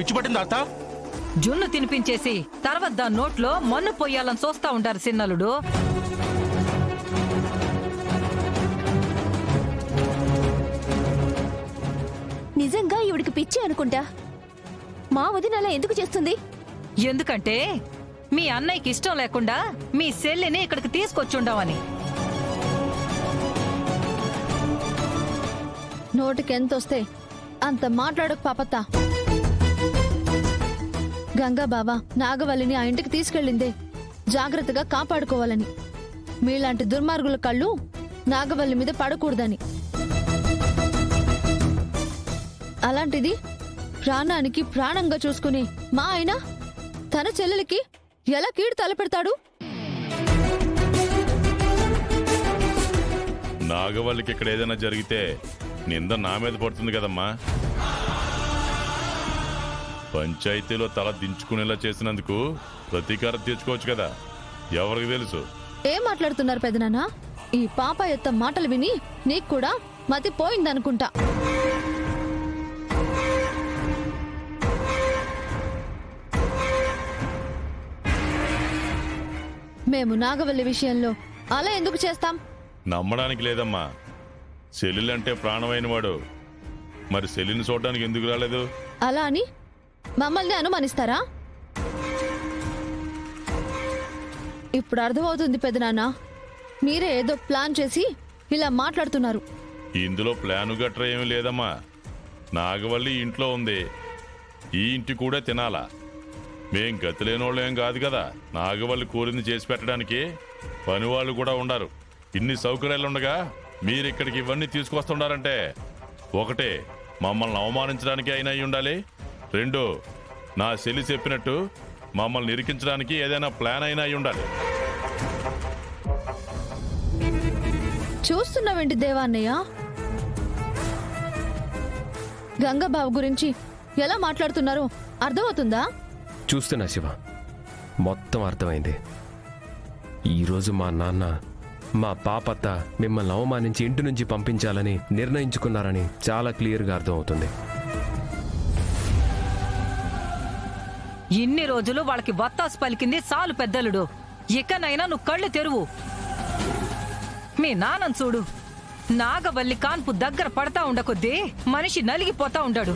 పిచ్చి పట్టిందా అత్త? జున్ను తినిపించేసి తర్వాత దాని నోట్లో మన్ను పొయ్యాలని చూస్తా ఉంటారు సిన్నలుడు. నిజంగా ఈవిడికి పిచ్చి అనుకుంటా. మా వదిన అలా ఎందుకు చేస్తుంది? ఎందుకంటే మీ అన్నయ్యకి ఇష్టం లేకుండా మీ చెల్లిని ఇక్కడికి తీసుకొచ్చుండవని. నోటికెంతొస్తే అంత మాట్లాడకు పాపత్తా. గంగా బావ నాగవల్లిని ఆ ఇంటికి తీసుకెళ్ళిందే జాగ్రత్తగా కాపాడుకోవాలని. మీలాంటి దుర్మార్గుల కళ్ళు నాగవల్లి మీద పడకూడదని. అలాంటిది ప్రాణానికి ప్రాణంగా చూసుకుని మా ఆయన తన చెల్లెలికి ఎలా కీడు తలపెడతాడు? నాగవల్లికి ఇక్కడ ఏదైనా జరిగితే నింద నా మీద పడుతుంది కదమ్మా. పంచాయతీలో తల దించుకునేలా చేసినందుకు ప్రతీకారం తీర్చుకోవచ్చు కదా. ఎవరికి తెలుసు? ఏం మాట్లాడుతున్నారు పెదనాన్న? ఈ పాప యొక్క మాటలు విని నీకు కూడా మతి పోయిందనుకుంటా. మేము నాగవల్లి విషయంలో అలా ఎందుకు చేస్తాం? నమ్మడానికి లేదమ్మా. సెల్లులంటే ప్రాణమైన వాడు. మరి సెల్లిని చూడడానికి ఎందుకు రాలేదు? అలా అని మమ్మల్ని అనుమానిస్తారా? ఇప్పుడు అర్థమవుతుంది పెదనాన్న, మీరే ఏదో ప్లాన్ చేసి ఇలా మాట్లాడుతున్నారు. ఇందులో ప్లాను గట్రా ఏమీ లేదమ్మా. నాగవల్లి ఇంట్లో ఉంది, ఈ ఇంటి కూడా తినాలా. మేం గతిలేనోళ్ళేం కాదు కదా. నాగవల్లి కోరింది చేసి పెట్టడానికి పనివాళ్ళు కూడా ఉండరు. ఇన్ని సౌకర్యాలుండగా మీరిక్కడికి ఇవన్నీ తీసుకొస్తుండారంటే ఒకటే మమ్మల్ని అవమానించడానికి అయినా అయి ఉండాలి, రెండు నా చెల్లి చెప్పినట్టు మమ్మల్ని ఇరికించడానికి ఏదైనా ప్లాన్ అయినా అయి ఉండాలి. చూస్తున్నావేంటి దేవాన్నయ్య? గంగాబాబు గురించి ఎలా మాట్లాడుతున్నారో అర్థమవుతుందా? చూస్తున్నా శివ, మొత్తం అర్థమైంది. ఈరోజు మా నాన్న మా పాపత్త మిమ్మల్ని అవమానించి ఇంటి నుంచి పంపించాలని నిర్ణయించుకున్నారని చాలా క్లియర్గా అర్థమవుతుంది. ఇన్ని రోజులు వాళ్ళకి వత్తాసు పలికింది చాలు పెద్దలుడు. ఇకనైనా నువ్వు కళ్ళు తెరువు. మీ నాన్నను చూడు, నాగవల్లి కాన్పు దగ్గర పడతా ఉండకొద్దీ మనిషి నలిగిపోతా ఉంటాడు.